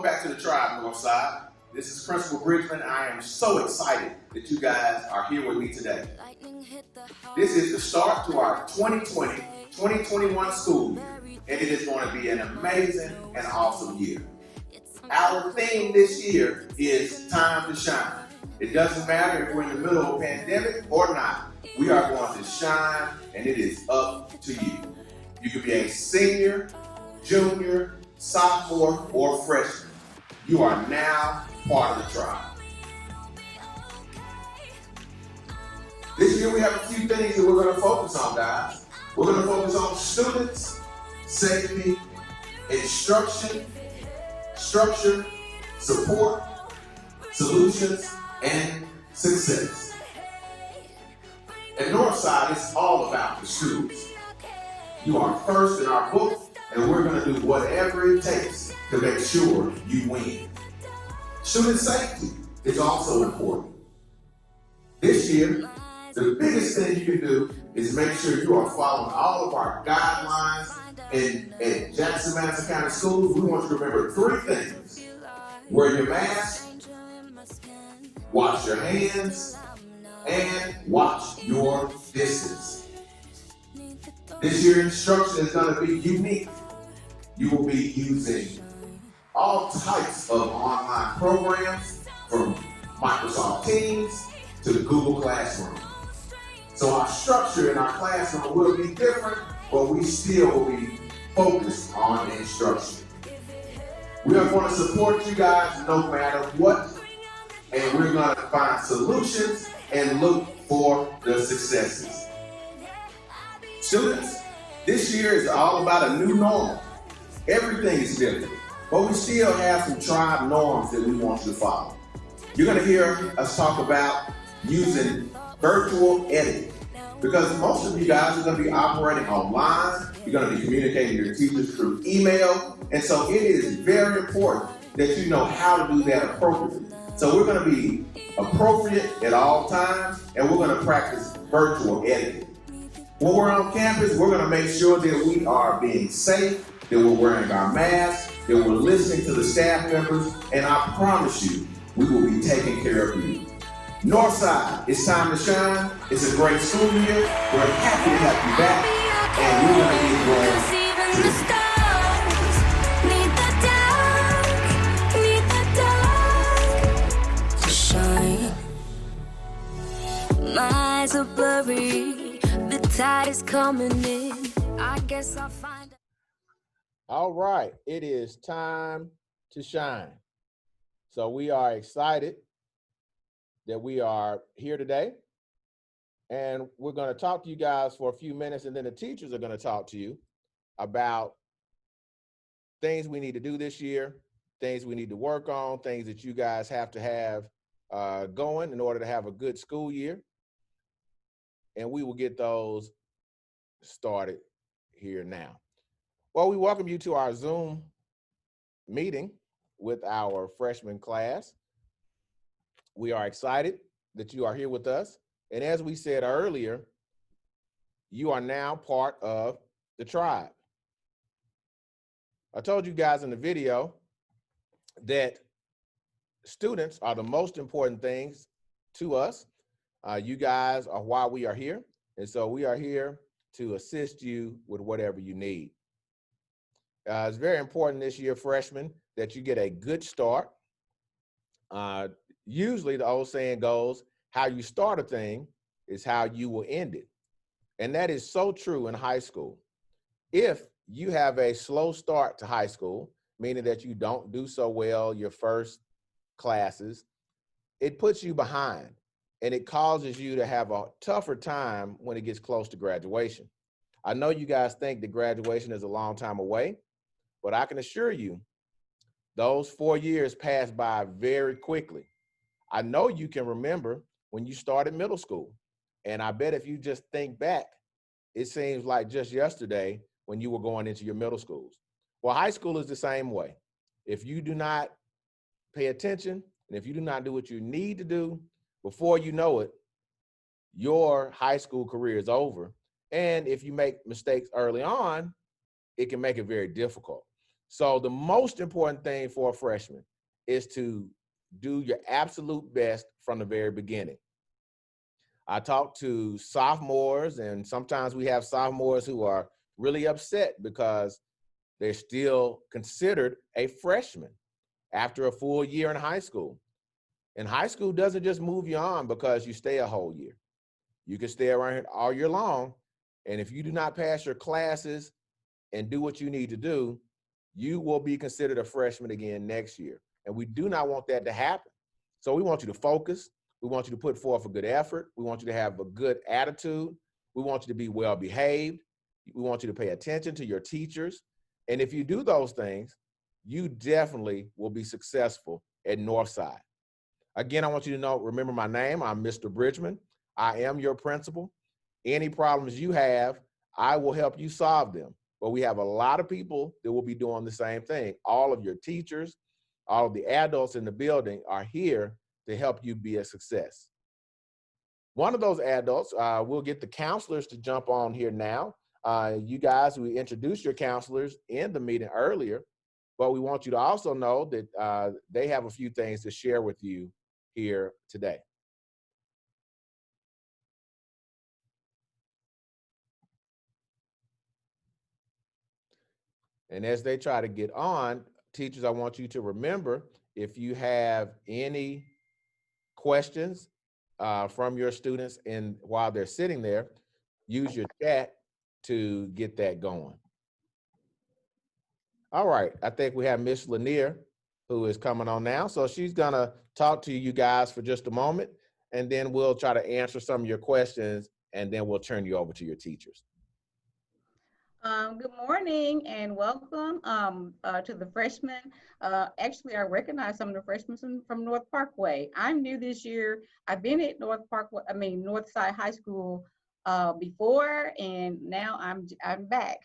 back to the Tribe Northside. This is Principal Bridgman. I am so excited that you guys are here with me today. This is the start to our 2020-2021 school year, and it is going to be an amazing and awesome year. Our theme this year is Time to Shine. It doesn't matter if we're in the middle of a pandemic or not. We are going to shine, and it is up to you. You could be a senior, junior, sophomore, or freshman. You are now part of the Tribe. This year we have a few things that we're going to focus on, guys. We're going to focus on students, safety, instruction, structure, support, solutions, and success. At Northside, it's all about the students. You are first in our book, and we're going to do whatever it takes to make sure you win. Student safety is also important. This year, the biggest thing you can do is make sure you are following all of our guidelines. And at Jackson Madison County Schools, we want you to remember 3 things. Wear your mask, wash your hands, and watch your distance. This year's instruction is going to be unique. You will be using all types of online programs, from Microsoft Teams to Google Classroom. So our structure in our classroom will be different, but we still will be focused on instruction. We are going to support you guys no matter what, and we're going to find solutions and look for the successes. Students, this year is all about a new normal. Everything is different, but we still have some tribe norms that we want you to follow. You're going to hear us talk about using virtual editing, because most of you guys are going to be operating online. You're going to be communicating with your teachers through email, and so it is very important that you know how to do that appropriately. So we're going to be appropriate at all times, and we're going to practice virtual editing. When we're on campus, we're going to make sure that we are being safe, that we're wearing our masks, that we're listening to the staff members, and I promise you, we will be taking care of you. Northside, it's time to shine. It's a great school year. We're happy to have you back, and we're going to get going to my eyes are blurry, the tide is coming in. I guess I'll find out. All right, it is time to shine. So we are excited that we are here today, and we're going to talk to you guys for a few minutes, and then the teachers are going to talk to you about things we need to do this year, things we need to work on, things that you guys have to have going in order to have a good school year. And we will get those started here now. Well, we welcome you to our Zoom meeting with our freshman class. We are excited that you are here with us. And as we said earlier, you are now part of the Tribe. I told you guys in the video that students are the most important things to us. You guys are why we are here. And so we are here to assist you with whatever you need. It's very important this year, freshmen, that you get a good start. Usually the old saying goes, how you start a thing is how you will end it. And that is so true in high school. If you have a slow start to high school, meaning that you don't do so well your first classes, it puts you behind. And it causes you to have a tougher time when it gets close to graduation. I know you guys think that graduation is a long time away, but I can assure you, those 4 years pass by very quickly. I know you can remember when you started middle school. And I bet if you just think back, it seems like just yesterday when you were going into your middle schools. Well, high school is the same way. If you do not pay attention, and if you do not do what you need to do, before you know it, your high school career is over. And if you make mistakes early on, it can make it very difficult. So the most important thing for a freshman is to do your absolute best from the very beginning. I talk to sophomores, and sometimes we have sophomores who are really upset because they're still considered a freshman after a full year in high school. And high school doesn't just move you on because you stay a whole year. You can stay around here all year long, and if you do not pass your classes and do what you need to do, you will be considered a freshman again next year. And we do not want that to happen. So we want you to focus. We want you to put forth a good effort. We want you to have a good attitude. We want you to be well behaved. We want you to pay attention to your teachers. And if you do those things, you definitely will be successful at Northside. Again, I want you to know, remember my name. I'm Mr. Bridgman. I am your principal. Any problems you have, I will help you solve them. But we have a lot of people that will be doing the same thing. All of your teachers, all of the adults in the building are here to help you be a success. One of those adults, we'll get the counselors to jump on here now. You guys, we introduced your counselors in the meeting earlier, but we want you to also know that they have a few things to share with you here today. And as they try to get on, teachers, I want you to remember, if you have any questions from your students and while they're sitting there, use your chat to get that going. All right, I think we have Miss Lanier who is coming on now. So she's gonna talk to you guys for just a moment, and then we'll try to answer some of your questions, and then we'll turn you over to your teachers. Good morning and welcome to the freshmen. Actually, I recognize some of the freshmen from North Parkway. I'm new this year. I've been at Northside High School before, and now I'm back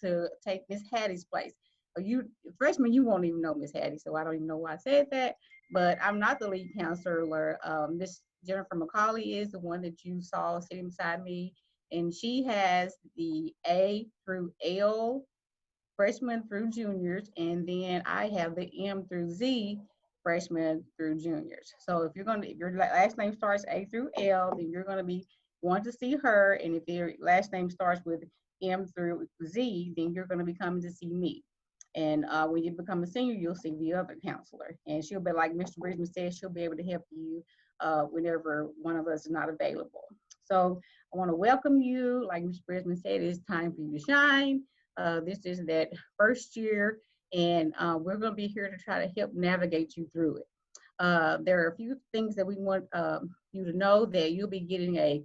to take Miss Hattie's place. You freshmen, you won't even know Miss Hattie, so I don't even know why I said that. But I'm not the lead counselor. Miss Jennifer McCauley is the one that you saw sitting beside me. And she has the A through L, freshmen through juniors, and then I have the M through Z, freshmen through juniors. So if your last name starts A through L, then you're gonna be wanting to see her, and if your last name starts with M through Z, then you're gonna be coming to see me. And when you become a senior, you'll see the other counselor, and she'll be, like Mr. Bridgman said, she'll be able to help you whenever one of us is not available. So I want to welcome you. Like Mr. Bridgman said, it's time for you to shine. This is that first year, and we're going to be here to try to help navigate you through it. There are a few things that we want you to know, that you'll be getting a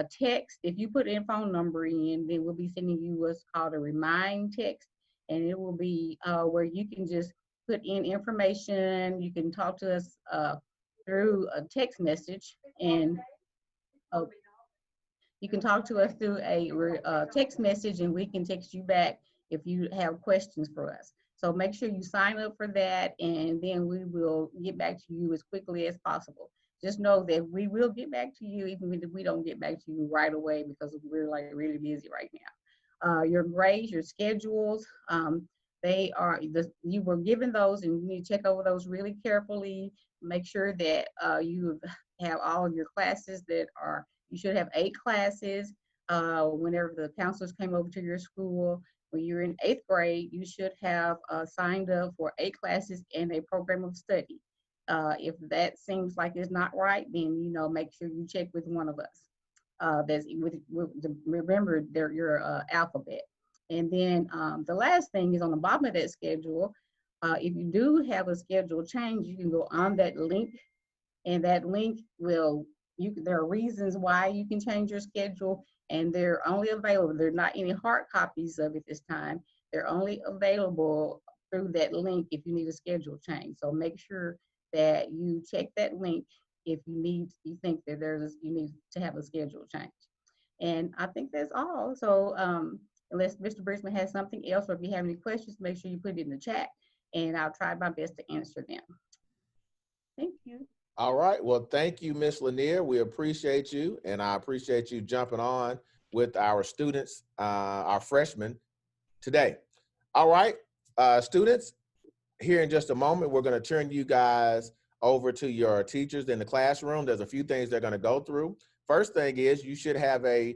text. If you put in phone number in, then we'll be sending you what's called a remind text, and it will be where you can just put in information. You can talk to us through a text message, and you can talk to us through a text message, and we can text you back if you have questions for us. So make sure you sign up for that, and then we will get back to you as quickly as possible. Just know that we will get back to you, even if we don't get back to you right away, because we're like really busy right now. Your grades, your schedules, you were given those, and you need to check over those really carefully. Make sure that you have all of your classes you should have 8 classes. Whenever the counselors came over to your school, when you're in 8th grade, you should have signed up for 8 classes and a program of study. If that seems like it's not right, then make sure you check with one of us. Remember your alphabet. And then the last thing is on the bottom of that schedule. If you do have a schedule change, you can go on that link, and that link there are reasons why you can change your schedule, and they're only available. There are not any hard copies of it this time. They're only available through that link if you need a schedule change. So make sure that you check that link if you think that you need to have a schedule change. And I think that's all. So unless Mr. Bridgman has something else, or if you have any questions, make sure you put it in the chat, and I'll try my best to answer them. Thank you. All right. Well, thank you, Miss Lanier. We appreciate you, and I appreciate you jumping on with our students, our freshmen today. All right. Students, here in just a moment, we're going to turn you guys over to your teachers in the classroom. There's a few things they're going to go through. First thing is you should have a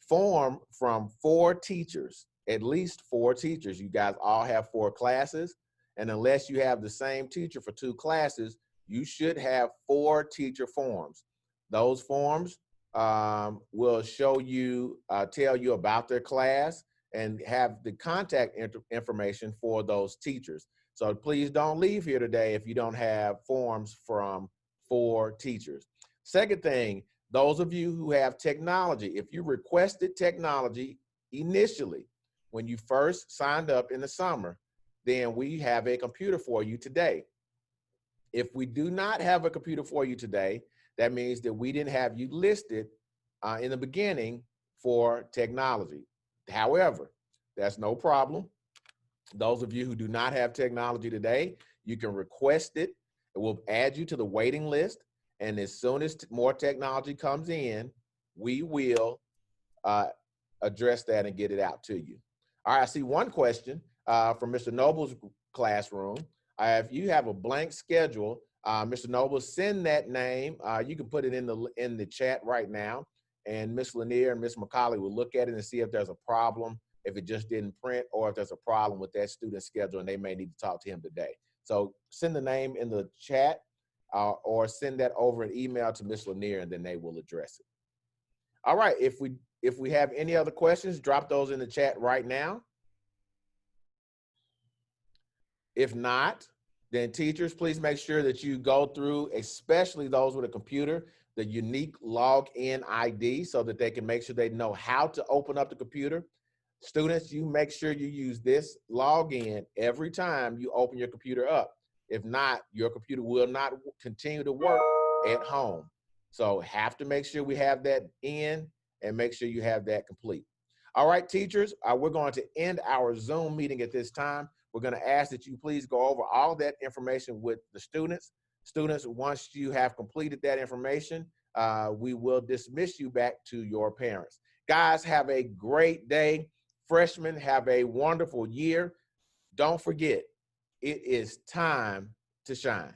form from 4 teachers, at least 4 teachers. You guys all have 4 classes. And unless you have the same teacher for 2 classes, you should have 4 teacher forms. Those forms will show you, tell you about their class and have the contact information for those teachers. So please don't leave here today if you don't have forms from 4 teachers. Second thing, those of you who have technology, if you requested technology initially when you first signed up in the summer, then we have a computer for you today. If we do not have a computer for you today, that means that we didn't have you listed in the beginning for technology. However, that's no problem. Those of you who do not have technology today, you can request it. It will add you to the waiting list. And as soon as more technology comes in, we will address that and get it out to you. All right, I see one question from Mr. Noble's classroom. If you have a blank schedule, Mr. Noble, send that name. You can put it in the chat right now, and Ms. Lanier and Ms. McCauley will look at it and see if there's a problem, if it just didn't print, or if there's a problem with that student's schedule and they may need to talk to him today. So send the name in the chat or send that over an email to Ms. Lanier and then they will address it. All right, if we have any other questions, drop those in the chat right now. If not, then teachers, please make sure that you go through, especially those with a computer, the unique login ID so that they can make sure they know how to open up the computer. Students, you make sure you use this login every time you open your computer up. If not, your computer will not continue to work at home. So have to make sure we have that in and make sure you have that complete. All right, teachers, we're going to end our Zoom meeting at this time. We're going to ask that you please go over all that information with the students. Students, once you have completed that information, we will dismiss you back to your parents. Guys, have a great day. Freshmen, have a wonderful year. Don't forget, it is time to shine.